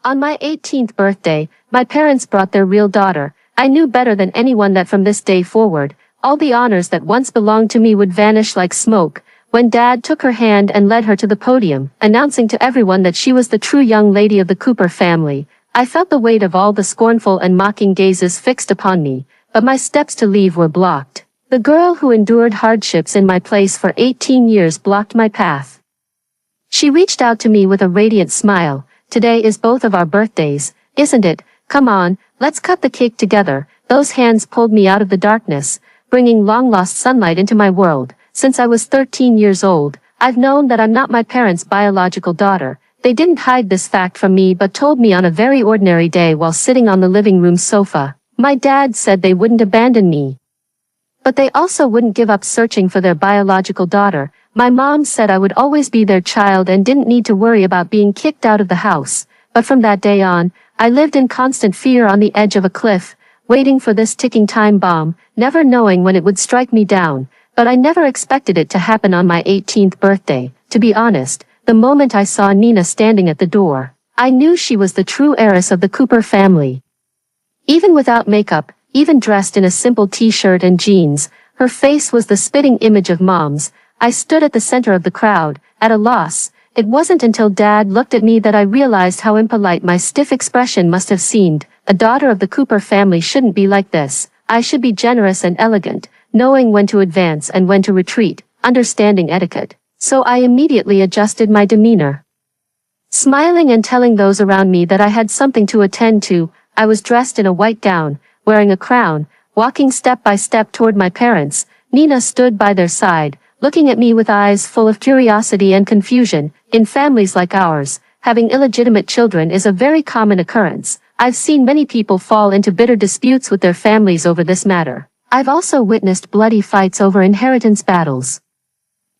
On my 18th birthday, my parents brought their real daughter. I knew better than anyone that from this day forward, all the honors that once belonged to me would vanish like smoke. When Dad took her hand and led her to the podium, announcing to everyone that she was the true young lady of the Cooper family, I felt the weight of all the scornful and mocking gazes fixed upon me, but my steps to leave were blocked. The girl who endured hardships in my place for 18 years blocked my path. She reached out to me with a radiant smile. Today is both of our birthdays, isn't it? Come on, let's cut the cake together. Those hands pulled me out of the darkness, bringing long-lost sunlight into my world. Since I was 13 years old, I've known that I'm not my parents' biological daughter. They didn't hide this fact from me but told me on a very ordinary day while sitting on the living room sofa. My dad said they wouldn't abandon me. But they also wouldn't give up searching for their biological daughter. My mom said I would always be their child and didn't need to worry about being kicked out of the house. But from that day on, I lived in constant fear on the edge of a cliff, waiting for this ticking time bomb, never knowing when it would strike me down. But I never expected it to happen on my 18th birthday. To be honest, the moment I saw Nina standing at the door, I knew she was the true heiress of the Cooper family. Even without makeup, even dressed in a simple t-shirt and jeans, her face was the spitting image of Mom's. I stood at the center of the crowd, at a loss. It wasn't until Dad looked at me that I realized how impolite my stiff expression must have seemed. A daughter of the Cooper family shouldn't be like this. I should be generous and elegant, knowing when to advance and when to retreat, understanding etiquette. So I immediately adjusted my demeanor. Smiling and telling those around me that I had something to attend to, I was dressed in a white gown, wearing a crown, walking step by step toward my parents. Nina stood by their side, looking at me with eyes full of curiosity and confusion. In families like ours, having illegitimate children is a very common occurrence. I've seen many people fall into bitter disputes with their families over this matter. I've also witnessed bloody fights over inheritance battles.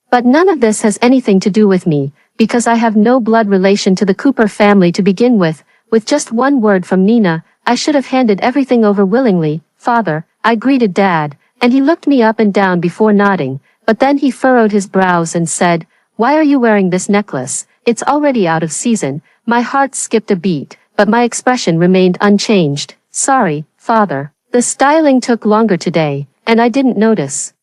But none of this has anything to do with me, because I have no blood relation to the Cooper family to begin with. With just one word from Nina, I should have handed everything over willingly. Father, I greeted Dad, and he looked me up and down before nodding, but then he furrowed his brows and said, "Why are you wearing this necklace? It's already out of season." My heart skipped a beat, but my expression remained unchanged. "Sorry, Father. The styling took longer today, and I didn't notice.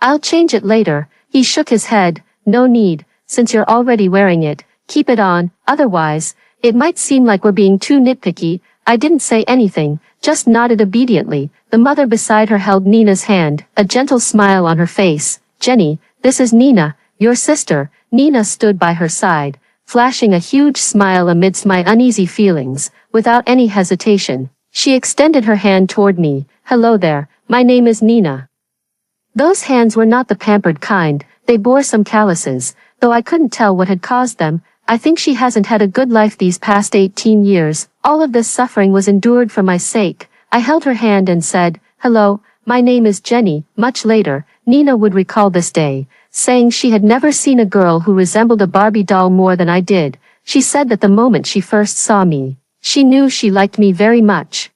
I'll change it later." He shook his head. "No need, since you're already wearing it, keep it on, otherwise, it might seem like we're being too nitpicky." I didn't say anything, just nodded obediently. The mother beside her held Nina's hand, a gentle smile on her face. "Jenny, this is Nina, your sister." Nina stood by her side, flashing a huge smile amidst my uneasy feelings. Without any hesitation, she extended her hand toward me. "Hello there, my name is Nina." Those hands were not the pampered kind. They bore some calluses, though I couldn't tell what had caused them. "I think she hasn't had a good life these past 18 years. All of this suffering was endured for my sake." I held her hand and said, "Hello, my name is Jenny." Much later, Nina would recall this day, saying she had never seen a girl who resembled a Barbie doll more than I did. She said that the moment she first saw me, she knew she liked me very much.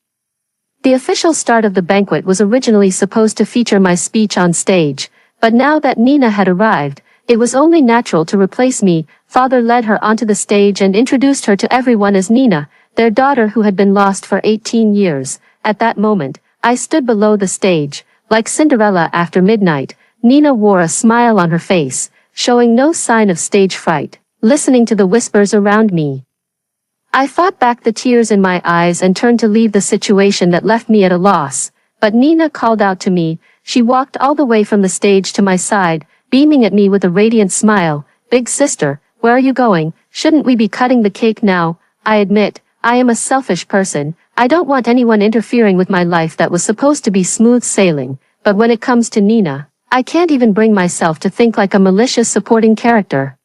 The official start of the banquet was originally supposed to feature my speech on stage, but now that Nina had arrived, it was only natural to replace me. Father led her onto the stage and introduced her to everyone as Nina, their daughter who had been lost for 18 years. At that moment, I stood below the stage, like Cinderella after midnight. Nina wore a smile on her face, showing no sign of stage fright, listening to the whispers around me. I fought back the tears in my eyes and turned to leave the situation that left me at a loss, but Nina called out to me. She walked all the way from the stage to my side, beaming at me with a radiant smile. "Big sister, where are you going? Shouldn't we be cutting the cake now?" I admit, I am a selfish person. I don't want anyone interfering with my life that was supposed to be smooth sailing, but when it comes to Nina, I can't even bring myself to think like a malicious supporting character.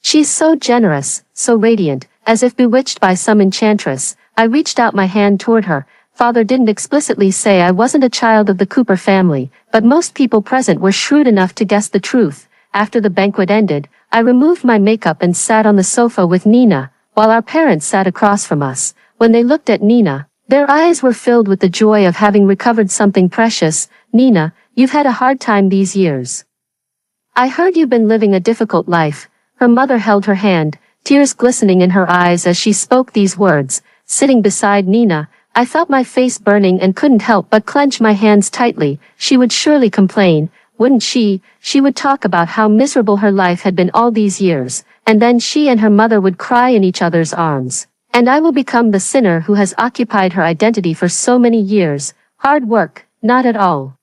She's so generous, so radiant, as if bewitched by some enchantress. I reached out my hand toward her. Father didn't explicitly say I wasn't a child of the Cooper family, but most people present were shrewd enough to guess the truth. After the banquet ended, I removed my makeup and sat on the sofa with Nina, while our parents sat across from us. When they looked at Nina, their eyes were filled with the joy of having recovered something precious. "Nina, you've had a hard time these years. I heard you've been living a difficult life." Her mother held her hand. tears glistening in her eyes as she spoke these words. Sitting beside Nina, I felt my face burning and couldn't help but clench my hands tightly. She would surely complain, wouldn't she? She would talk about how miserable her life had been all these years, and then she and her mother would cry in each other's arms. And I will become the sinner who has occupied her identity for so many years. Hard work, not at all.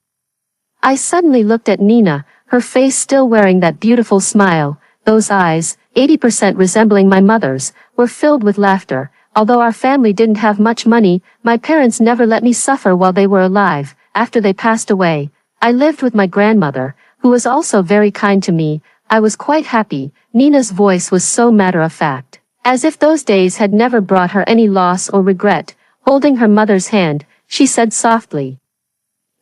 I suddenly looked at Nina, her face still wearing that beautiful smile. Those eyes, 80% resembling my mother's, were filled with laughter. Although our family didn't have much money, my parents never let me suffer while they were alive. After they passed away, I lived with my grandmother, who was also very kind to me. I was quite happy. Nina's voice was so matter-of-fact, as if those days had never brought her any loss or regret. Holding her mother's hand, she said softly,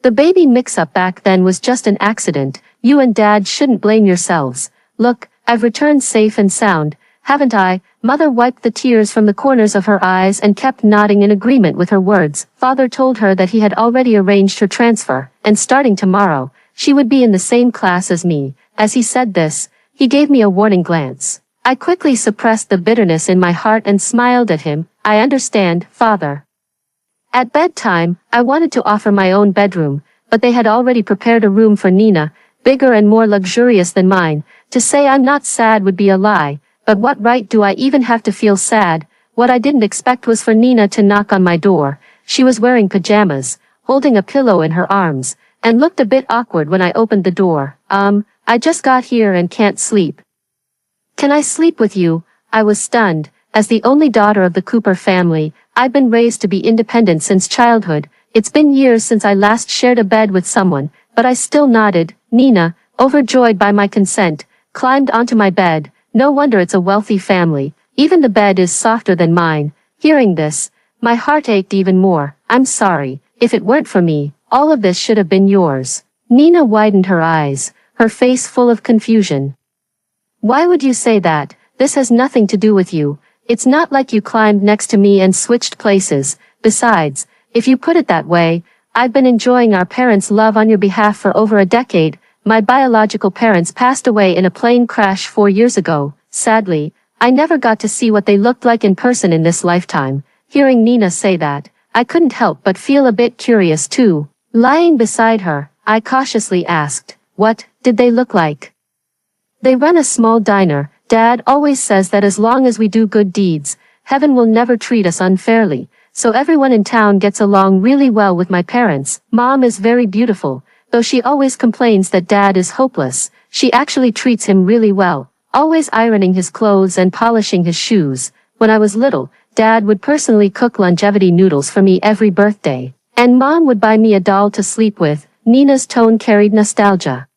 "The baby mix-up back then was just an accident. You and Dad shouldn't blame yourselves. Look, I've returned safe and sound, haven't I?" Mother wiped the tears from the corners of her eyes and kept nodding in agreement with her words. Father told her that he had already arranged her transfer, and starting tomorrow, she would be in the same class as me. As he said this, he gave me a warning glance. I quickly suppressed the bitterness in my heart and smiled at him. "I understand, Father." At bedtime, I wanted to offer my own bedroom, but they had already prepared a room for Nina, bigger and more luxurious than mine. To say I'm not sad would be a lie. But what right do I even have to feel sad? What I didn't expect was for Nina to knock on my door. She was wearing pajamas, holding a pillow in her arms, and looked a bit awkward when I opened the door. I just got here and can't sleep." "Can I sleep with you?" I was stunned. As the only daughter of the Cooper family, I'd been raised to be independent since childhood. It's been years since I last shared a bed with someone, but I still nodded. Nina, overjoyed by my consent, climbed onto my bed. No wonder it's a wealthy family. Even the bed is softer than mine. Hearing this, my heart ached even more. "I'm sorry. If it weren't for me, all of this should have been yours." Nina widened her eyes, her face full of confusion. "Why would you say that? This has nothing to do with you. It's not like you climbed next to me and switched places. Besides, if you put it that way, I've been enjoying our parents' love on your behalf for over a decade. My biological parents passed away in a plane crash 4 years ago. Sadly, I never got to see what they looked like in person in this lifetime." Hearing Nina say that, I couldn't help but feel a bit curious too. Lying beside her, I cautiously asked, "What did they look like?" "They run a small diner. Dad always says that as long as we do good deeds, heaven will never treat us unfairly. So everyone in town gets along really well with my parents. Mom is very beautiful. Though she always complains that Dad is hopeless, she actually treats him really well, always ironing his clothes and polishing his shoes. When I was little, Dad would personally cook longevity noodles for me every birthday, and Mom would buy me a doll to sleep with." Nina's tone carried nostalgia,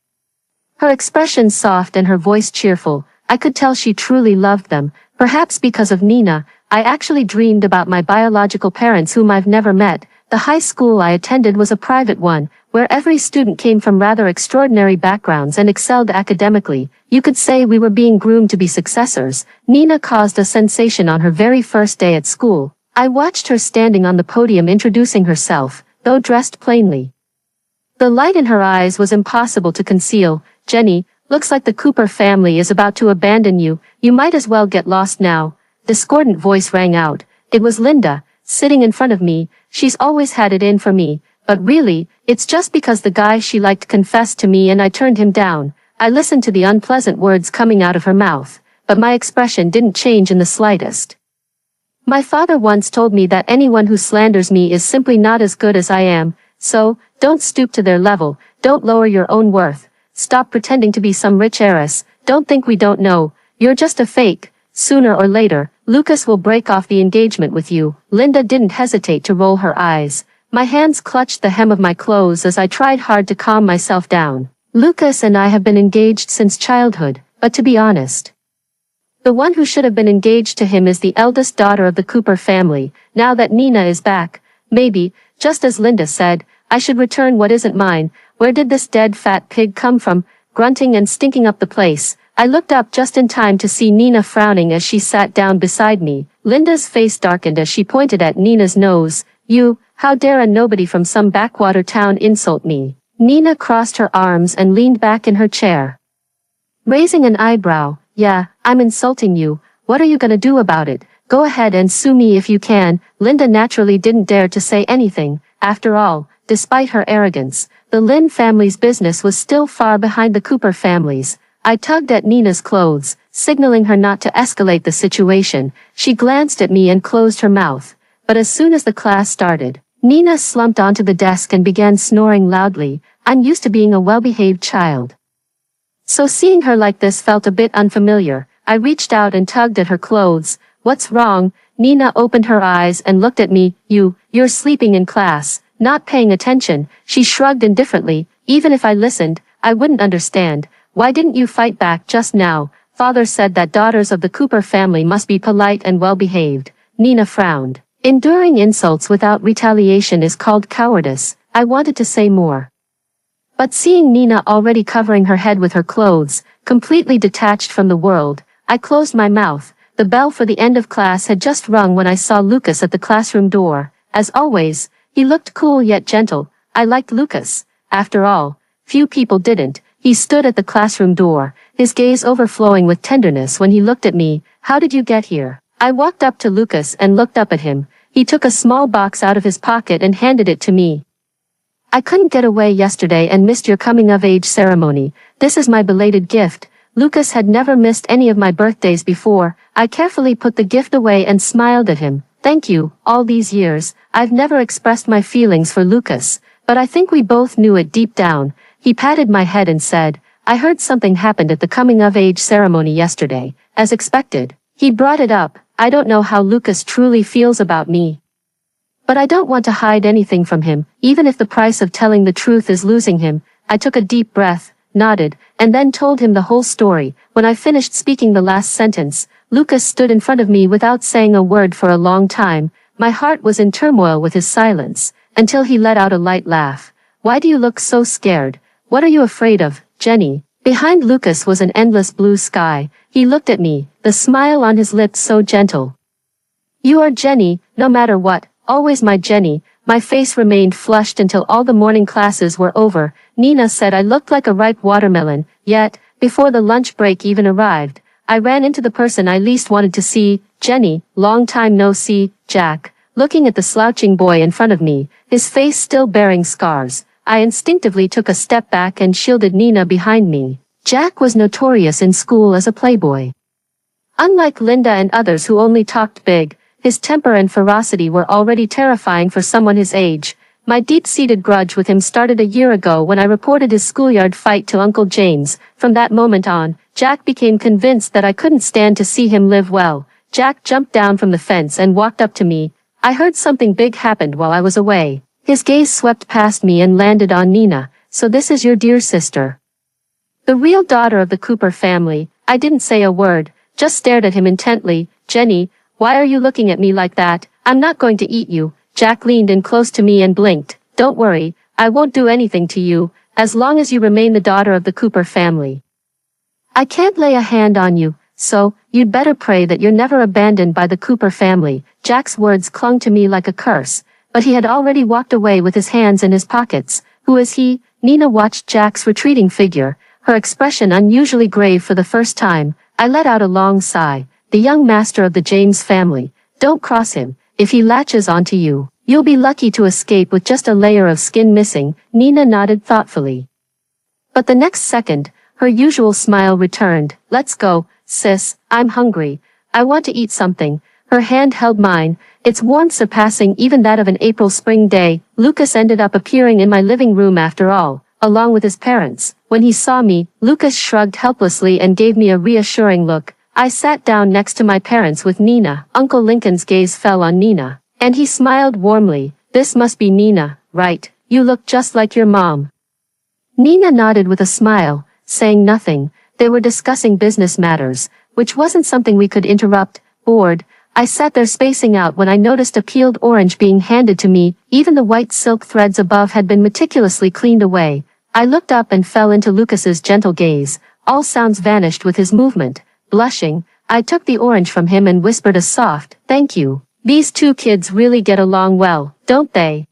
her expression soft and her voice cheerful. I could tell she truly loved them. Perhaps because of Nina, I actually dreamed about my biological parents whom I've never met. The high school I attended was a private one, where every student came from rather extraordinary backgrounds and excelled academically. You could say we were being groomed to be successors. Nina caused a sensation on her very first day at school. I watched her standing on the podium introducing herself, though dressed plainly. The light in her eyes was impossible to conceal. "Jenny, looks like the Cooper family is about to abandon you. You might as well get lost now." Discordant voice rang out. It was Linda, sitting in front of me. She's always had it in for me, but really, it's just because the guy she liked confessed to me and I turned him down. I listened to the unpleasant words coming out of her mouth, but my expression didn't change in the slightest. "My father once told me that anyone who slanders me is simply not as good as I am, so, don't stoop to their level, don't lower your own worth, stop pretending to be some rich heiress, don't think we don't know, you're just a fake. Sooner or later, Lucas will break off the engagement with you." Linda didn't hesitate to roll her eyes. My hands clutched the hem of my clothes as I tried hard to calm myself down. "Lucas and I have been engaged since childhood, but to be honest, the one who should have been engaged to him is the eldest daughter of the Cooper family. Now that Nina is back, maybe, just as Linda said, I should return what isn't mine. Where did this dead fat pig come from, grunting and stinking up the place?" I looked up just in time to see Nina frowning as she sat down beside me. Linda's face darkened as she pointed at Nina's nose. "You, how dare a nobody from some backwater town insult me?" Nina crossed her arms and leaned back in her chair, raising an eyebrow. "Yeah, I'm insulting you. What are you gonna do about it? Go ahead and sue me if you can. Linda naturally didn't dare to say anything. After all, despite her arrogance, the Lin family's business was still far behind the Cooper family's. I tugged at Nina's clothes, signaling her not to escalate the situation. She glanced at me and closed her mouth. But as soon as the class started, Nina slumped onto the desk and began snoring loudly. I'm used to being a well-behaved child, so seeing her like this felt a bit unfamiliar. I reached out and tugged at her clothes. What's wrong? Nina opened her eyes and looked at me. You're sleeping in class, not paying attention. She shrugged indifferently. Even if I listened, I wouldn't understand. Why didn't you fight back just now? Father said that daughters of the Cooper family must be polite and well-behaved. Nina frowned. Enduring insults without retaliation is called cowardice. I wanted to say more, but seeing Nina already covering her head with her clothes, completely detached from the world, I closed my mouth. The bell for the end of class had just rung when I saw Lucas at the classroom door. As always, he looked cool yet gentle. I liked Lucas. After all, few people didn't. He stood at the classroom door, his gaze overflowing with tenderness when he looked at me. How did you get here? I walked up to Lucas and looked up at him. He took a small box out of his pocket and handed it to me. I couldn't get away yesterday and missed your coming-of-age ceremony. This is my belated gift. Lucas had never missed any of my birthdays before. I carefully put the gift away and smiled at him. Thank you. All these years, I've never expressed my feelings for Lucas, but I think we both knew it deep down. He patted my head and said, I heard something happened at the coming-of-age ceremony yesterday. As expected, he brought it up. I don't know how Lucas truly feels about me, but I don't want to hide anything from him, even if the price of telling the truth is losing him. I took a deep breath, nodded, and then told him the whole story. When I finished speaking the last sentence, Lucas stood in front of me without saying a word for a long time. My heart was in turmoil with his silence, until he let out a light laugh. Why do you look so scared? What are you afraid of, Jenny? Behind Lucas was an endless blue sky. He looked at me, the smile on his lips so gentle. You are Jenny, no matter what. Always my Jenny. My face remained flushed until all the morning classes were over. Nina said I looked like a ripe watermelon, yet, before the lunch break even arrived, I ran into the person I least wanted to see. Jenny, long time no see. Jack, looking at the slouching boy in front of me, his face still bearing scars. I instinctively took a step back and shielded Nina behind me. Jack was notorious in school as a playboy. Unlike Linda and others who only talked big, his temper and ferocity were already terrifying for someone his age. My deep-seated grudge with him started a year ago when I reported his schoolyard fight to Uncle James. From that moment on, Jack became convinced that I couldn't stand to see him live well. Jack jumped down from the fence and walked up to me. I heard something big happened while I was away. His gaze swept past me and landed on Nina. So this is your dear sister, the real daughter of the Cooper family. I didn't say a word, just stared at him intently. Jenny, why are you looking at me like that? I'm not going to eat you. Jack leaned in close to me and blinked. Don't worry, I won't do anything to you, as long as you remain the daughter of the Cooper family. I can't lay a hand on you, so, you'd better pray that you're never abandoned by the Cooper family. Jack's words clung to me like a curse, but he had already walked away with his hands in his pockets. Who is he? Nina watched Jack's retreating figure, her expression unusually grave for the first time. I let out a long sigh. The young master of the James family. Don't cross him. If he latches onto you, you'll be lucky to escape with just a layer of skin missing. Nina nodded thoughtfully, but the next second, her usual smile returned. Let's go, sis. I'm hungry. I want to eat something. Her hand held mine, its warmth surpassing even that of an April spring day. Lucas ended up appearing in my living room after all, along with his parents. When he saw me, Lucas shrugged helplessly and gave me a reassuring look. I sat down next to my parents with Nina. Uncle Lincoln's gaze fell on Nina, and he smiled warmly. This must be Nina, right? You look just like your mom. Nina nodded with a smile, saying nothing. They were discussing business matters, which wasn't something we could interrupt. Bored, I sat there spacing out when I noticed a peeled orange being handed to me. Even the white silk threads above had been meticulously cleaned away. I looked up and fell into Lucas's gentle gaze. All sounds vanished with his movement. Blushing, I took the orange from him and whispered a soft, thank you. These two kids really get along well, don't they?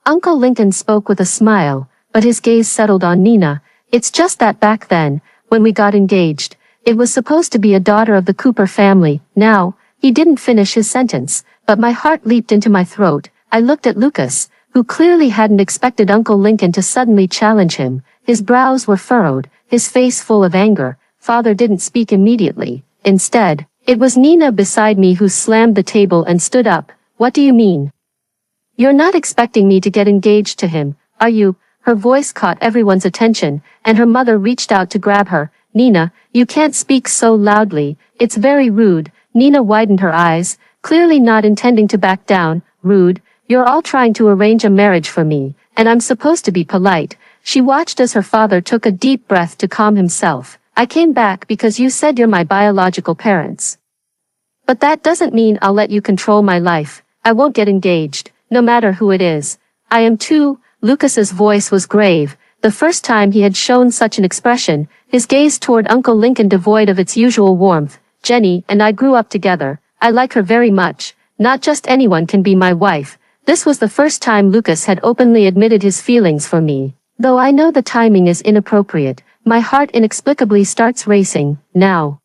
Uncle Lincoln spoke with a smile, but his gaze settled on Nina. It's just that back then, when we got engaged, It was supposed to be a daughter of the Cooper family. Now, he didn't finish his sentence, but my heart leaped into my throat. I looked at Lucas, who clearly hadn't expected Uncle Lincoln to suddenly challenge him. His brows were furrowed, his face full of anger. Father didn't speak immediately. Instead, it was Nina beside me who slammed the table and stood up. What do you mean? You're not expecting me to get engaged to him, are you? Her voice caught everyone's attention, and her mother reached out to grab her. Nina, you can't speak so loudly. It's very rude. Nina widened her eyes, clearly not intending to back down. Rude? You're all trying to arrange a marriage for me, and I'm supposed to be polite. She watched as her father took a deep breath to calm himself. I came back because you said you're my biological parents. But that doesn't mean I'll let you control my life. I won't get engaged, no matter who it is. I am too. Lucas's voice was grave. The first time he had shown such an expression, his gaze toward Uncle Lincoln devoid of its usual warmth. Jenny and I grew up together. I like her very much. Not just anyone can be my wife. This was the first time Lucas had openly admitted his feelings for me. Though I know the timing is inappropriate, my heart inexplicably starts racing. Now,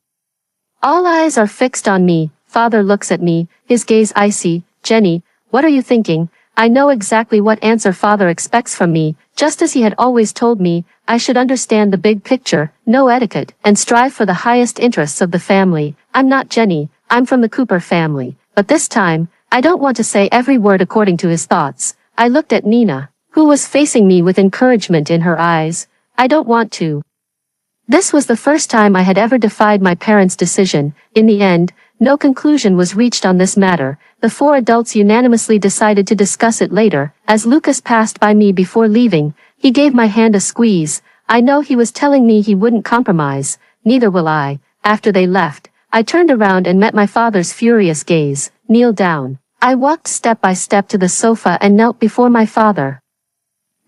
all eyes are fixed on me. Father looks at me, his gaze icy. Jenny, what are you thinking? I know exactly what answer Father expects from me. Just as he had always told me, I should understand the big picture, know etiquette, and strive for the highest interests of the family. I'm not Jenny, I'm from the Cooper family. But this time, I don't want to say every word according to his thoughts. I looked at Nina, who was facing me with encouragement in her eyes. I don't want to. This was the first time I had ever defied my parents' decision. In the end, no conclusion was reached on this matter. The four adults unanimously decided to discuss it later. As Lucas passed by me before leaving, he gave my hand a squeeze. I know he was telling me he wouldn't compromise. Neither will I. After they left, I turned around and met my father's furious gaze. Kneel down. I walked step by step to the sofa and knelt before my father.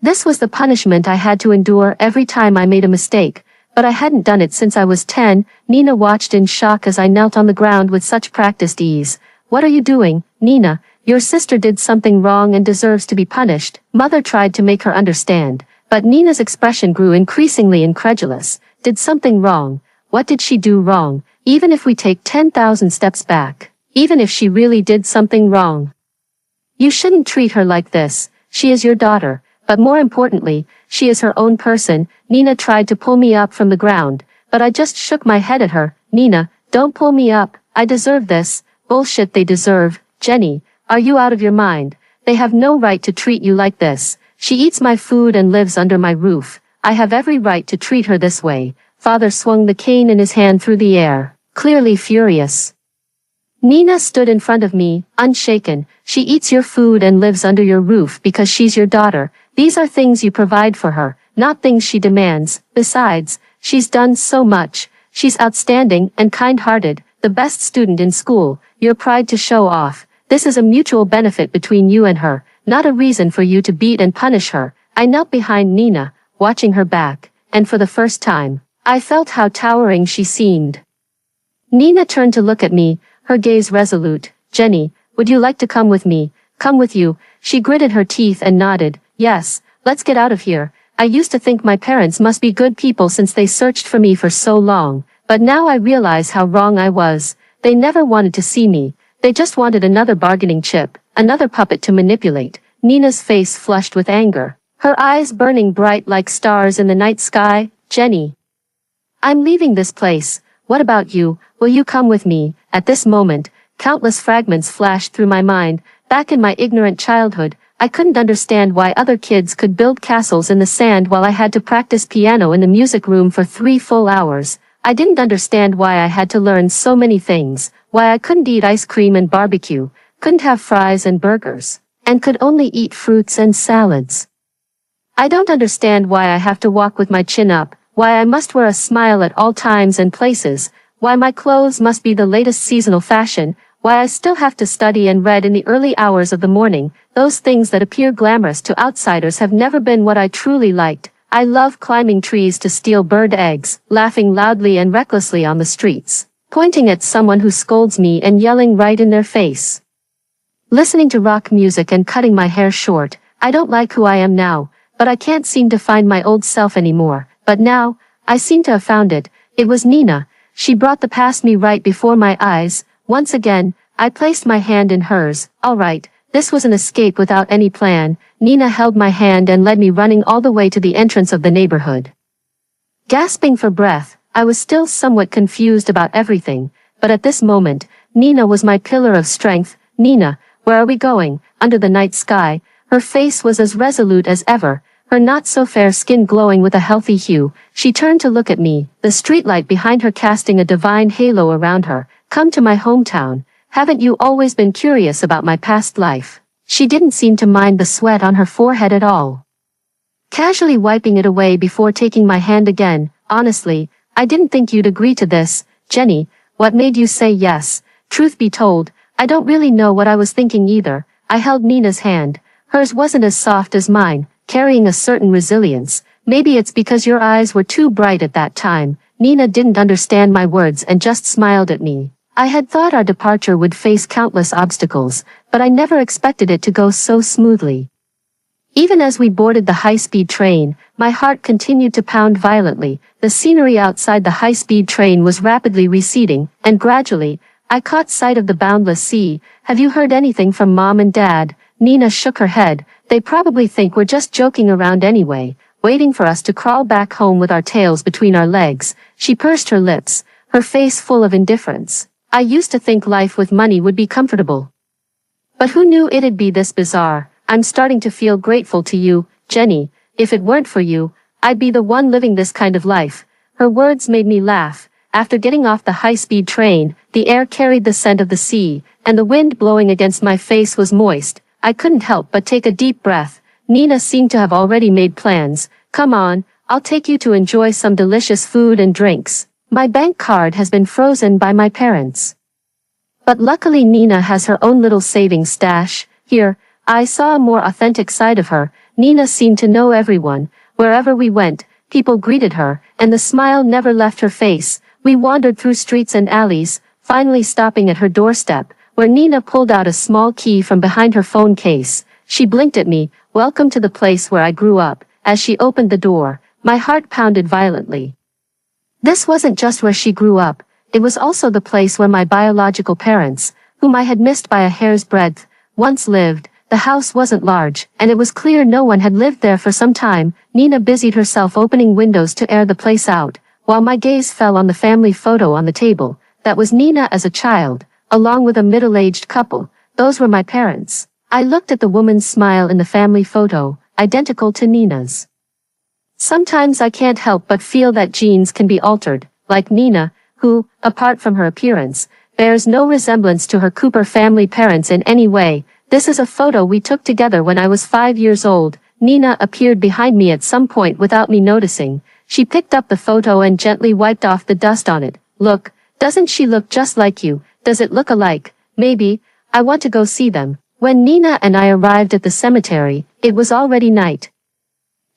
This was the punishment I had to endure every time I made a mistake. But I hadn't done it since I was 10. Nina watched in shock as I knelt on the ground with such practiced ease. What are you doing, Nina? Your sister did something wrong and deserves to be punished. Mother tried to make her understand, but Nina's expression grew increasingly incredulous. Did something wrong? What did she do wrong? Even if we take 10,000 steps back, even if she really did something wrong, you shouldn't treat her like this. She is your daughter. But more importantly, she is her own person. Nina tried to pull me up from the ground, but I just shook my head at her. Nina, don't pull me up. I deserve this. Bullshit they deserve. Jenny, are you out of your mind? They have no right to treat you like this. She eats my food and lives under my roof. I have every right to treat her this way. Father swung the cane in his hand through the air, clearly furious. Nina stood in front of me, unshaken. She eats your food and lives under your roof because she's your daughter. These are things you provide for her, not things she demands. Besides, she's done so much. She's outstanding and kind-hearted, the best student in school. Your pride to show off. This is a mutual benefit between you and her, not a reason for you to beat and punish her. I knelt behind Nina, watching her back, and for the first time, I felt how towering she seemed. Nina turned to look at me, her gaze resolute. Jenny, would you like to come with me? Come with you. She gritted her teeth and nodded. Yes, let's get out of here. I used to think my parents must be good people since they searched for me for so long, but now I realize how wrong I was. They never wanted to see me. They just wanted another bargaining chip, another puppet to manipulate. Nina's face flushed with anger, her eyes burning bright like stars in the night sky. Jenny, I'm leaving this place. What about you? Will you come with me? At this moment, countless fragments flashed through my mind. Back in my ignorant childhood, I couldn't understand why other kids could build castles in the sand while I had to practice piano in the music room for 3 full hours. I didn't understand why I had to learn so many things, why I couldn't eat ice cream and barbecue, couldn't have fries and burgers, and could only eat fruits and salads. I don't understand why I have to walk with my chin up, why I must wear a smile at all times and places, why my clothes must be the latest seasonal fashion, why I still have to study and read in the early hours of the morning. Those things that appear glamorous to outsiders have never been what I truly liked. I love climbing trees to steal bird eggs, laughing loudly and recklessly on the streets, pointing at someone who scolds me and yelling right in their face, listening to rock music and cutting my hair short. I don't like who I am now, but I can't seem to find my old self anymore. But now, I seem to have found it. It was Nina. She brought the past me right before my eyes. Once again, I placed my hand in hers. Alright, this was an escape without any plan. Nina held my hand and led me running all the way to the entrance of the neighborhood. Gasping for breath, I was still somewhat confused about everything, but at this moment, Nina was my pillar of strength. Nina, where are we going? Under the night sky, her face was as resolute as ever, her not-so-fair skin glowing with a healthy hue. She turned to look at me, the streetlight behind her casting a divine halo around her. Come to my hometown. Haven't you always been curious about my past life? She didn't seem to mind the sweat on her forehead at all. Casually wiping it away before taking my hand again. Honestly, I didn't think you'd agree to this, Jenny. What made you say yes? Truth be told, I don't really know what I was thinking either. I held Nina's hand. Hers wasn't as soft as mine, carrying a certain resilience. Maybe it's because your eyes were too bright at that time. Nina didn't understand my words and just smiled at me. I had thought our departure would face countless obstacles, but I never expected it to go so smoothly. Even as we boarded the high-speed train, my heart continued to pound violently. The scenery outside the high-speed train was rapidly receding, and gradually, I caught sight of the boundless sea. Have you heard anything from Mom and Dad? Nina shook her head. They probably think we're just joking around anyway, waiting for us to crawl back home with our tails between our legs. She pursed her lips, her face full of indifference. I used to think life with money would be comfortable. But who knew it'd be this bizarre? I'm starting to feel grateful to you, Jenny. If it weren't for you, I'd be the one living this kind of life. Her words made me laugh. After getting off the high-speed train, the air carried the scent of the sea, and the wind blowing against my face was moist. I couldn't help but take a deep breath. Nina seemed to have already made plans. Come on, I'll take you to enjoy some delicious food and drinks. My bank card has been frozen by my parents. But luckily Nina has her own little savings stash. Here, I saw a more authentic side of her. Nina seemed to know everyone. Wherever we went, people greeted her, and the smile never left her face. We wandered through streets and alleys, finally stopping at her doorstep, where Nina pulled out a small key from behind her phone case. She blinked at me. Welcome to the place where I grew up. As she opened the door, my heart pounded violently. This wasn't just where she grew up, it was also the place where my biological parents, whom I had missed by a hair's breadth, once lived. The house wasn't large, and it was clear no one had lived there for some time. Nina busied herself opening windows to air the place out, while my gaze fell on the family photo on the table. That was Nina as a child, along with a middle-aged couple. Those were my parents. I looked at the woman's smile in the family photo, identical to Nina's. Sometimes I can't help but feel that genes can be altered, like Nina, who, apart from her appearance, bears no resemblance to her Cooper family parents in any way. This is a photo we took together when I was 5 years old. Nina appeared behind me at some point without me noticing. She picked up the photo and gently wiped off the dust on it. Look, doesn't she look just like you? Does it look alike? Maybe. I want to go see them. When Nina and I arrived at the cemetery, it was already night.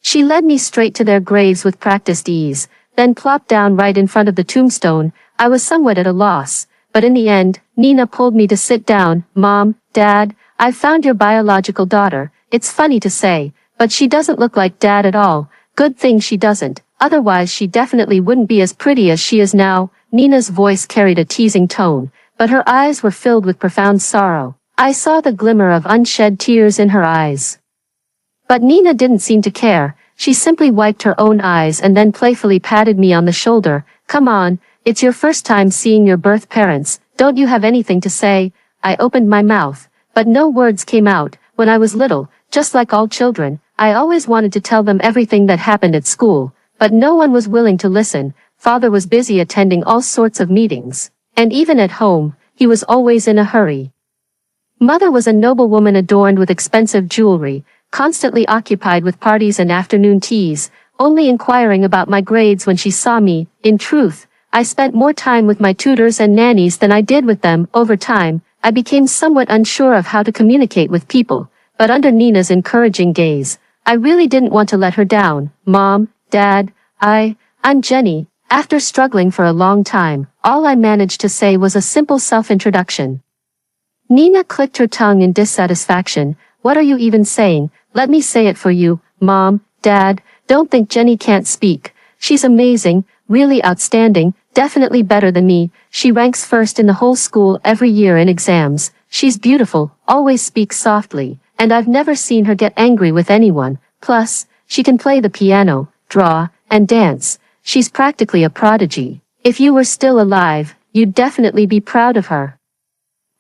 She led me straight to their graves with practiced ease, then plopped down right in front of the tombstone. I was somewhat at a loss, but in the end, Nina pulled me to sit down. Mom, Dad, I've found your biological daughter. It's funny to say, but she doesn't look like Dad at all. Good thing she doesn't, otherwise she definitely wouldn't be as pretty as she is now. Nina's voice carried a teasing tone, but her eyes were filled with profound sorrow. I saw the glimmer of unshed tears in her eyes. But Nina didn't seem to care. She simply wiped her own eyes and then playfully patted me on the shoulder. Come on, it's your first time seeing your birth parents. Don't you have anything to say? I opened my mouth, but no words came out. When I was little, just like all children, I always wanted to tell them everything that happened at school, but no one was willing to listen. Father was busy attending all sorts of meetings, and even at home, he was always in a hurry. Mother was a noblewoman adorned with expensive jewelry, constantly occupied with parties and afternoon teas, only inquiring about my grades when she saw me. In truth, I spent more time with my tutors and nannies than I did with them. Over time, I became somewhat unsure of how to communicate with people, but under Nina's encouraging gaze, I really didn't want to let her down. Mom, Dad, I'm Jenny. After struggling for a long time, all I managed to say was a simple self-introduction. Nina clicked her tongue in dissatisfaction. What are you even saying? Let me say it for you. Mom, Dad, don't think Jenny can't speak. She's amazing, really outstanding. Definitely better than me. She ranks first in the whole school every year in exams. She's beautiful, always speaks softly, and I've never seen her get angry with anyone. Plus, she can play the piano, draw, and dance. She's practically a prodigy. If you were still alive, you'd definitely be proud of her.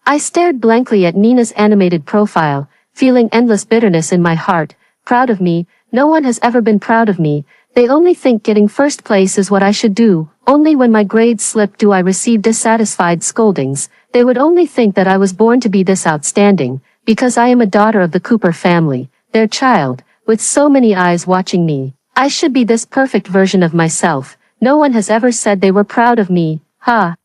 I stared blankly at Nina's animated profile, feeling endless bitterness in my heart. Proud of me? No one has ever been proud of me. They only think getting first place is what I should do. Only when my grades slip do I receive dissatisfied scoldings. They would only think that I was born to be this outstanding, because I am a daughter of the Cooper family, their child, with so many eyes watching me. I should be this perfect version of myself. No one has ever said they were proud of me. Ha!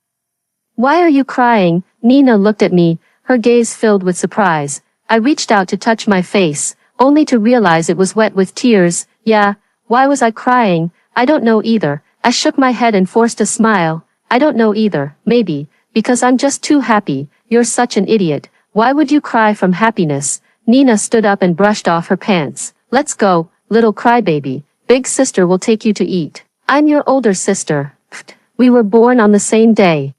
Why are you crying? Nina looked at me, her gaze filled with surprise. I reached out to touch my face, only to realize it was wet with tears. Yeah, why was I crying? I don't know either. I shook my head and forced a smile. I don't know either. Maybe, because I'm just too happy. You're such an idiot. Why would you cry from happiness? Nina stood up and brushed off her pants. Let's go, little crybaby. Big sister will take you to eat. I'm your older sister. Pfft. We were born on the same day.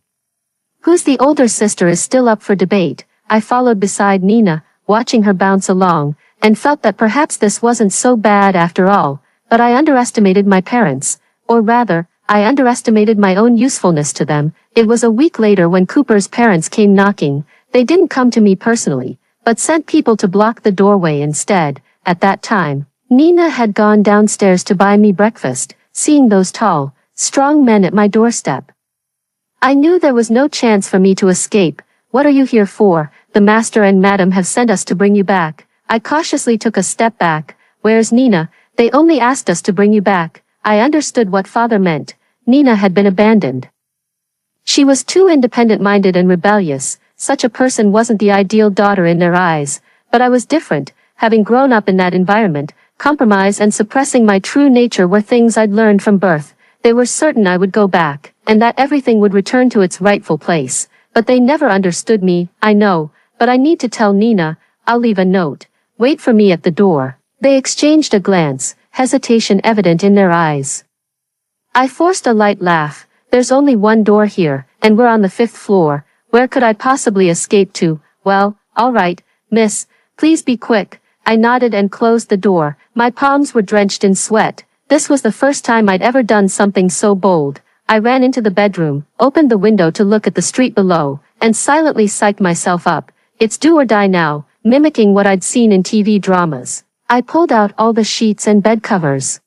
Who's the older sister is still up for debate. I followed beside Nina, watching her bounce along, and felt that perhaps this wasn't so bad after all. But I underestimated my parents, or rather, I underestimated my own usefulness to them. It was a week later when Cooper's parents came knocking. They didn't come to me personally, but sent people to block the doorway instead. At that time, Nina had gone downstairs to buy me breakfast, seeing those tall, strong men at my doorstep. I knew there was no chance for me to escape. What are you here for? The master and madam have sent us to bring you back. I cautiously took a step back. Where's Nina? They only asked us to bring you back. I understood what father meant. Nina had been abandoned. She was too independent-minded and rebellious. Such a person wasn't the ideal daughter in their eyes. But I was different. Having grown up in that environment, compromise and suppressing my true nature were things I'd learned from birth. They were certain I would go back, and that everything would return to its rightful place. But they never understood me. I know, but I need to tell Nina. I'll leave a note. Wait for me at the door. They exchanged a glance, hesitation evident in their eyes. I forced a light laugh. There's only one door here, and we're on the 5th floor. Where could I possibly escape to? Well, all right, miss. Please be quick. I nodded and closed the door. My palms were drenched in sweat. This was the first time I'd ever done something so bold. I ran into the bedroom, opened the window to look at the street below, and silently psyched myself up. It's do or die now, mimicking what I'd seen in TV dramas. I pulled out all the sheets and bed covers,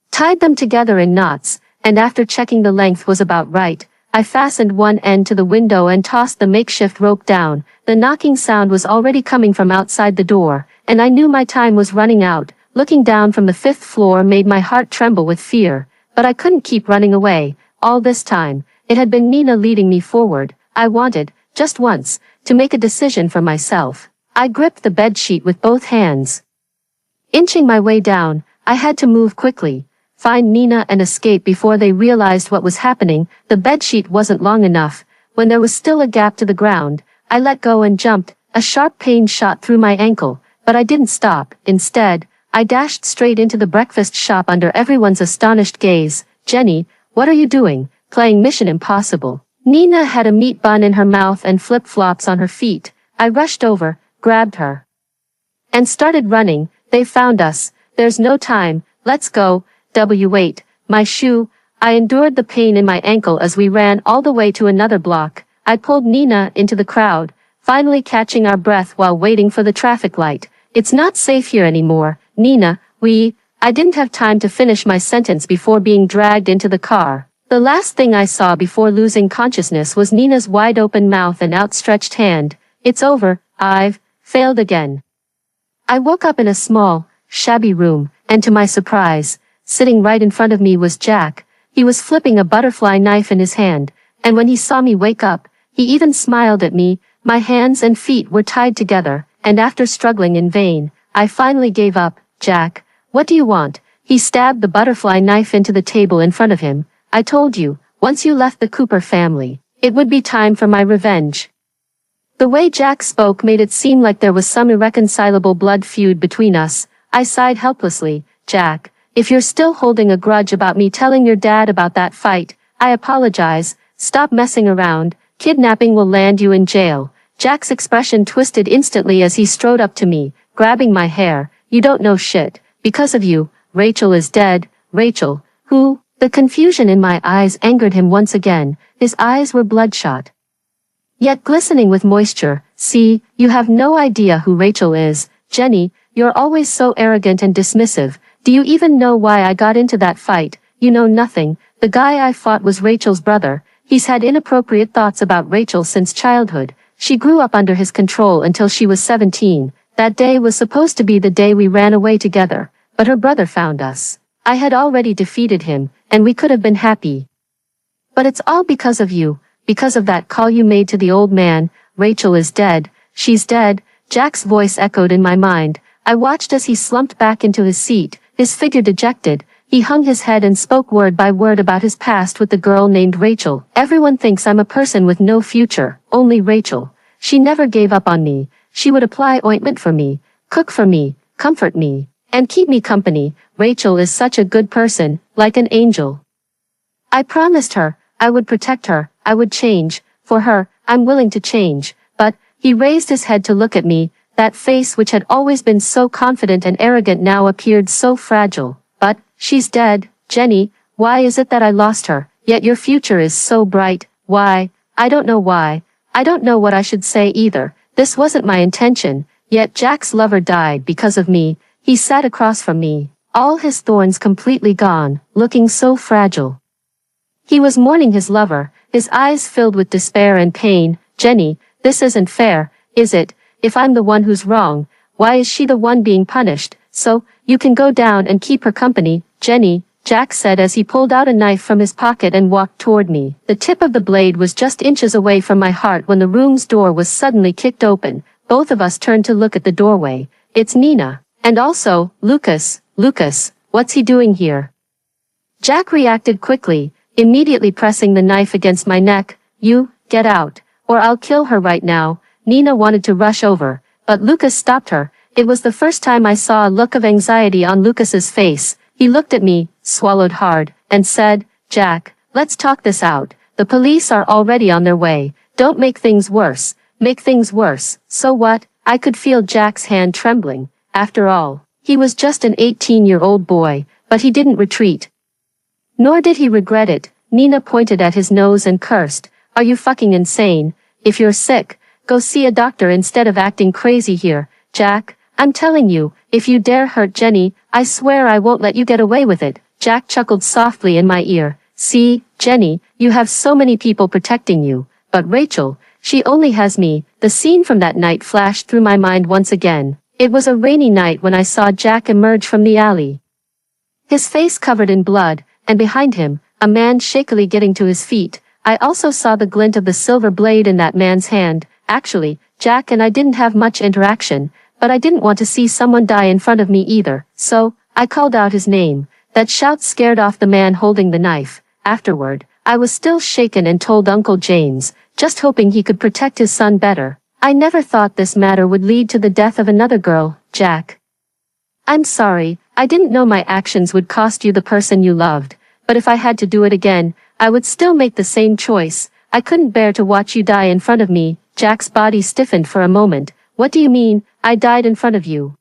tied them together in knots, and after checking the length was about right, I fastened one end to the window and tossed the makeshift rope down. The knocking sound was already coming from outside the door, and I knew my time was running out. Looking down from the 5th floor made my heart tremble with fear, but I couldn't keep running away. All this time, it had been Nina leading me forward. I wanted, just once, to make a decision for myself. I gripped the bedsheet with both hands. Inching my way down, I had to move quickly, find Nina and escape before they realized what was happening. The bedsheet wasn't long enough. When there was still a gap to the ground, I let go and jumped. A sharp pain shot through my ankle, but I didn't stop. Instead, I dashed straight into the breakfast shop under everyone's astonished gaze. Jenny, what are you doing? Playing Mission Impossible. Nina had a meat bun in her mouth and flip-flops on her feet. I rushed over, grabbed her, and started running. They found us. There's no time. Let's go. Wait. My shoe. I endured the pain in my ankle as we ran all the way to another block. I pulled Nina into the crowd, finally catching our breath while waiting for the traffic light. It's not safe here anymore. Nina, I didn't have time to finish my sentence before being dragged into the car. The last thing I saw before losing consciousness was Nina's wide-open mouth and outstretched hand. It's over. I've failed again. I woke up in a small, shabby room, and to my surprise, sitting right in front of me was Jack. He was flipping a butterfly knife in his hand, and when he saw me wake up, he even smiled at me. My hands and feet were tied together, and after struggling in vain, I finally gave up. Jack, what do you want? He stabbed the butterfly knife into the table in front of him. I told you, once you left the Cooper family, it would be time for my revenge. The way Jack spoke made it seem like there was some irreconcilable blood feud between us. I sighed helplessly. Jack, if you're still holding a grudge about me telling your dad about that fight, I apologize, stop messing around, kidnapping will land you in jail. Jack's expression twisted instantly as he strode up to me, grabbing my hair. You don't know shit. Because of you, Rachel is dead. Rachel, who? The confusion in my eyes angered him once again. His eyes were bloodshot, yet glistening with moisture. See, you have no idea who Rachel is. Jenny, you're always so arrogant and dismissive. Do you even know why I got into that fight? You know nothing. The guy I fought was Rachel's brother. He's had inappropriate thoughts about Rachel since childhood. She grew up under his control until she was 17. That day was supposed to be the day we ran away together, but her brother found us. I had already defeated him, and we could have been happy. But it's all because of you, because of that call you made to the old man. Rachel is dead. She's dead. Jack's voice echoed in my mind. I watched as he slumped back into his seat, his figure dejected. He hung his head and spoke word by word about his past with the girl named Rachel. Everyone thinks I'm a person with no future, only Rachel. She never gave up on me. She would apply ointment for me, cook for me, comfort me, and keep me company. Rachel is such a good person, like an angel. I promised her, I would protect her, I would change. For her, I'm willing to change. But, he raised his head to look at me. That face which had always been so confident and arrogant now appeared so fragile. But, she's dead, Jenny. Why is it that I lost her, yet your future is so bright? Why? I don't know why. I don't know what I should say either. This wasn't my intention, yet Jack's lover died because of me. He sat across from me, all his thorns completely gone, looking so fragile. He was mourning his lover, his eyes filled with despair and pain. Jenny, this isn't fair, is it? If I'm the one who's wrong, why is she the one being punished? So, you can go down and keep her company, Jenny, Jack said as he pulled out a knife from his pocket and walked toward me. The tip of the blade was just inches away from my heart when the room's door was suddenly kicked open. Both of us turned to look at the doorway. It's Nina. And also, Lucas, what's he doing here? Jack reacted quickly, immediately pressing the knife against my neck. You, get out, or I'll kill her right now. Nina wanted to rush over, but Lucas stopped her. It was the first time I saw a look of anxiety on Lucas's face. He looked at me, swallowed hard, and said, Jack, let's talk this out. The police are already on their way. Don't make things worse. Make things worse. So what? I could feel Jack's hand trembling. After all, he was just an 18-year-old boy, but he didn't retreat. Nor did he regret it. Nina pointed at his nose and cursed. Are you fucking insane? If you're sick, go see a doctor instead of acting crazy here. Jack, I'm telling you, if you dare hurt Jenny, I swear I won't let you get away with it. Jack chuckled softly in my ear. See, Jenny, you have so many people protecting you, but Rachel, she only has me. The scene from that night flashed through my mind once again. It was a rainy night when I saw Jack emerge from the alley, his face covered in blood, and behind him, a man shakily getting to his feet. I also saw the glint of the silver blade in that man's hand. Actually, Jack and I didn't have much interaction, but I didn't want to see someone die in front of me either, so I called out his name. That shout scared off the man holding the knife. Afterward, I was still shaken and told Uncle James, just hoping he could protect his son better. I never thought this matter would lead to the death of another girl, Jack. I'm sorry, I didn't know my actions would cost you the person you loved, but if I had to do it again, I would still make the same choice. I couldn't bear to watch you die in front of me. Jack's body stiffened for a moment. What do you mean, I died in front of you?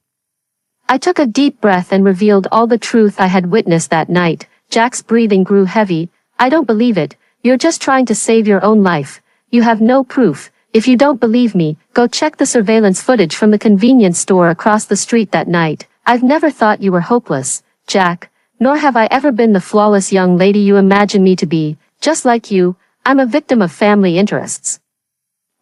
I took a deep breath and revealed all the truth I had witnessed that night. Jack's breathing grew heavy. I don't believe it. You're just trying to save your own life. You have no proof. If you don't believe me, go check the surveillance footage from the convenience store across the street that night. I've never thought you were hopeless, Jack. Nor have I ever been the flawless young lady you imagine me to be. Just like you, I'm a victim of family interests.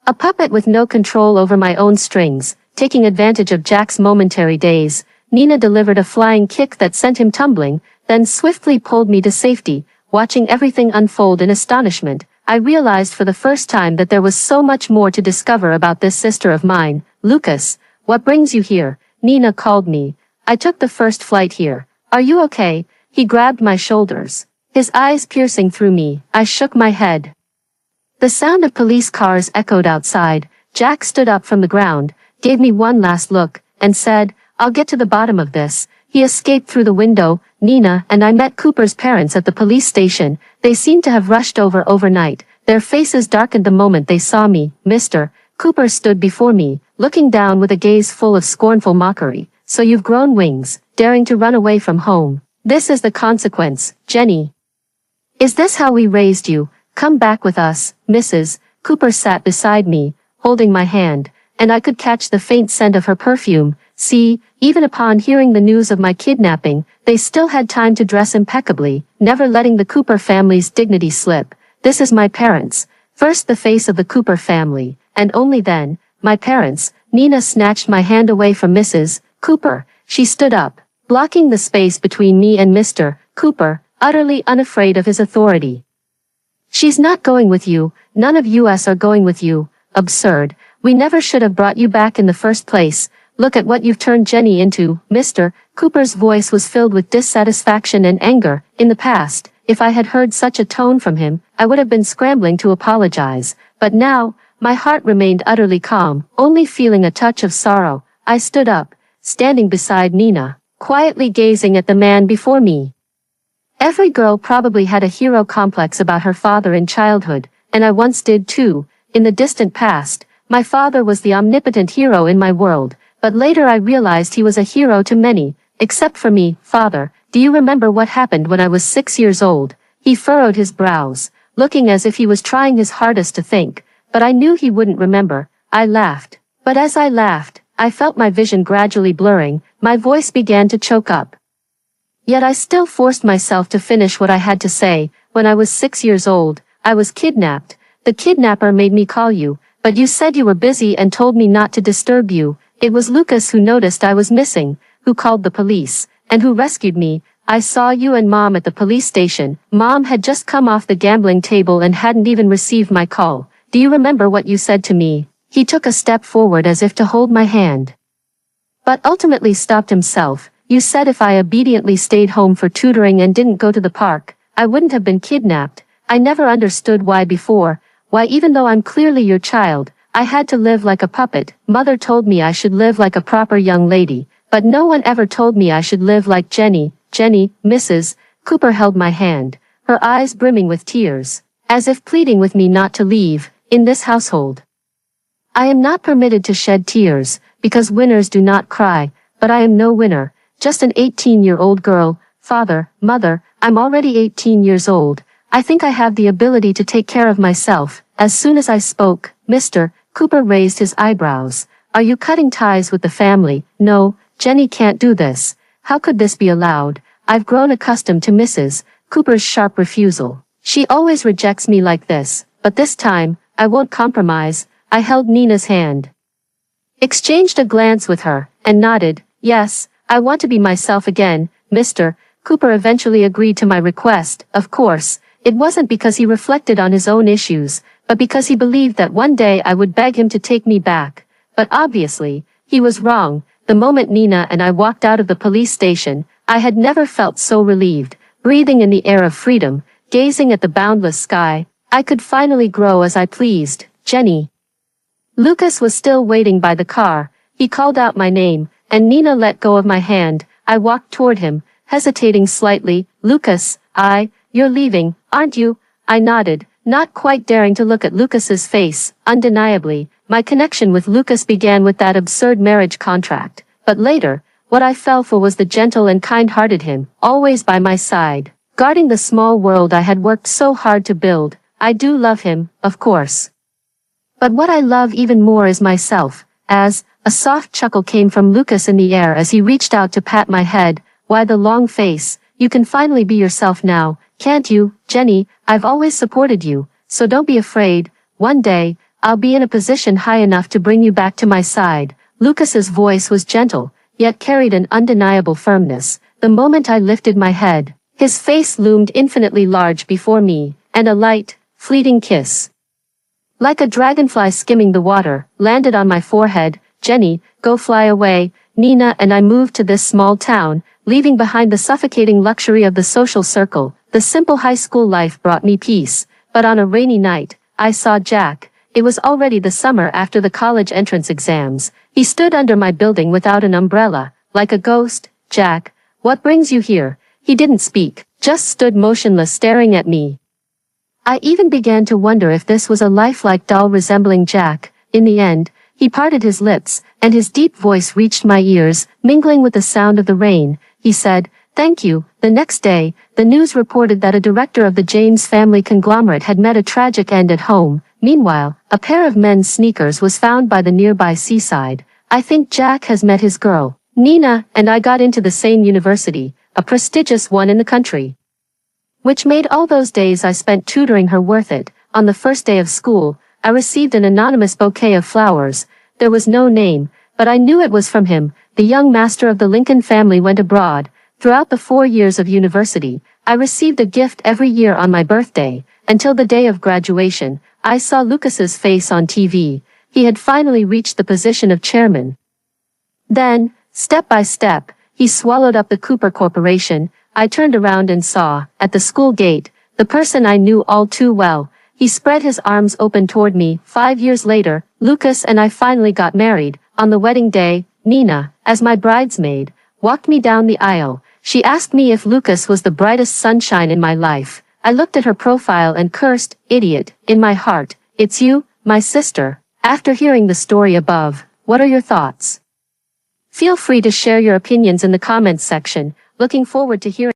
A puppet with no control over my own strings, taking advantage of Jack's momentary daze. Nina delivered a flying kick that sent him tumbling, then swiftly pulled me to safety. Watching everything unfold in astonishment, I realized for the first time that there was so much more to discover about this sister of mine. Lucas, what brings you here? Nina called me. I took the first flight here. Are you okay? He grabbed my shoulders, his eyes piercing through me. I shook my head. The sound of police cars echoed outside. Jack stood up from the ground, gave me one last look, and said, I'll get to the bottom of this. He escaped through the window. Nina and I met Cooper's parents at the police station. They seemed to have rushed over overnight. Their faces darkened the moment they saw me. Mr. Cooper stood before me, looking down with a gaze full of scornful mockery. So you've grown wings, daring to run away from home. This is the consequence, Jenny. Is this how we raised you? Come back with us, Mrs. Cooper sat beside me, holding my hand, and I could catch the faint scent of her perfume. See, even upon hearing the news of my kidnapping, they still had time to dress impeccably, never letting the Cooper family's dignity slip. This is my parents. First the face of the Cooper family, and only then, my parents. Nina snatched my hand away from Mrs. Cooper. She stood up, blocking the space between me and Mr. Cooper, utterly unafraid of his authority. She's not going with you. None of us are going with you. Absurd. We never should have brought you back in the first place. Look at what you've turned Jenny into. Mr. Cooper's voice was filled with dissatisfaction and anger. In the past, if I had heard such a tone from him, I would have been scrambling to apologize. But now, my heart remained utterly calm, only feeling a touch of sorrow. I stood up, standing beside Nina, quietly gazing at the man before me. Every girl probably had a hero complex about her father in childhood, and I once did too. In the distant past, my father was the omnipotent hero in my world, but later I realized he was a hero to many, except for me. Father, do you remember what happened when I was 6 years old? He furrowed his brows, looking as if he was trying his hardest to think, but I knew he wouldn't remember. I laughed. But as I laughed, I felt my vision gradually blurring, my voice began to choke up. Yet I still forced myself to finish what I had to say. When I was 6 years old, I was kidnapped. The kidnapper made me call you, but you said you were busy and told me not to disturb you. It was Lucas who noticed I was missing, who called the police, and who rescued me. I saw you and Mom at the police station. Mom had just come off the gambling table and hadn't even received my call. Do you remember what you said to me? He took a step forward as if to hold my hand, but ultimately stopped himself. You said if I obediently stayed home for tutoring and didn't go to the park, I wouldn't have been kidnapped. I never understood why before. Why even though I'm clearly your child, I had to live like a puppet. Mother told me I should live like a proper young lady, but no one ever told me I should live like Jenny. Jenny, Mrs. Cooper held my hand, her eyes brimming with tears, as if pleading with me not to leave. In this household, I am not permitted to shed tears, because winners do not cry, but I am no winner. Just an 18-year-old girl. Father, Mother, I'm already 18 years old. I think I have the ability to take care of myself. As soon as I spoke, Mr. Cooper raised his eyebrows. Are you cutting ties with the family? No, Jenny can't do this. How could this be allowed? I've grown accustomed to Mrs. Cooper's sharp refusal. She always rejects me like this, but this time, I won't compromise. I held Nina's hand, exchanged a glance with her, and nodded. Yes, I want to be myself again. Mr. Cooper eventually agreed to my request. Of course, it wasn't because he reflected on his own issues, but because he believed that one day I would beg him to take me back. But obviously, he was wrong. The moment Nina and I walked out of the police station, I had never felt so relieved, breathing in the air of freedom, gazing at the boundless sky. I could finally grow as I pleased. Jenny. Lucas was still waiting by the car. He called out my name, and Nina let go of my hand. I walked toward him, hesitating slightly. Lucas, you're leaving, aren't you? I nodded, not quite daring to look at Lucas's face. Undeniably, my connection with Lucas began with that absurd marriage contract. But later, what I fell for was the gentle and kind-hearted him, always by my side, guarding the small world I had worked so hard to build. I do love him, of course. But what I love even more is myself. As a soft chuckle came from Lucas in the air as he reached out to pat my head. Why the long face? You can finally be yourself now, can't you, Jenny? I've always supported you, so don't be afraid. One day, I'll be in a position high enough to bring you back to my side. Lucas's voice was gentle, yet carried an undeniable firmness. The moment I lifted my head, his face loomed infinitely large before me, and a light, fleeting kiss, like a dragonfly skimming the water, landed on my forehead. Jenny, go fly away. Nina and I moved to this small town, leaving behind the suffocating luxury of the social circle. The simple high school life brought me peace, but on a rainy night, I saw Jack. It was already the summer after the college entrance exams. He stood under my building without an umbrella, like a ghost. Jack, "What brings you here?" He didn't speak, just stood motionless staring at me. I even began to wonder if this was a lifelike doll resembling Jack. In the end, he parted his lips, and his deep voice reached my ears, mingling with the sound of the rain. He said, "Thank you." The next day, the news reported that a director of the James family conglomerate had met a tragic end at home. Meanwhile, a pair of men's sneakers was found by the nearby seaside. I think Jack has met his girl, Nina, and I got into the same university, a prestigious one in the country. Which made all those days I spent tutoring her worth it. On the first day of school, I received an anonymous bouquet of flowers. There was no name, but I knew it was from him. The young master of the Lincoln family went abroad. Throughout the 4 years of university, I received a gift every year on my birthday. Until the day of graduation, I saw Lucas's face on TV. He had finally reached the position of chairman. Then, step by step, he swallowed up the Cooper Corporation. I turned around and saw, at the school gate, the person I knew all too well. He spread his arms open toward me. 5 years later, Lucas and I finally got married. On the wedding day, Nina, as my bridesmaid, walked me down the aisle. She asked me if Lucas was the brightest sunshine in my life. I looked at her profile and cursed, "Idiot," in my heart. "It's you, my sister." After hearing the story above, what are your thoughts? Feel free to share your opinions in the comments section. Looking forward to hearing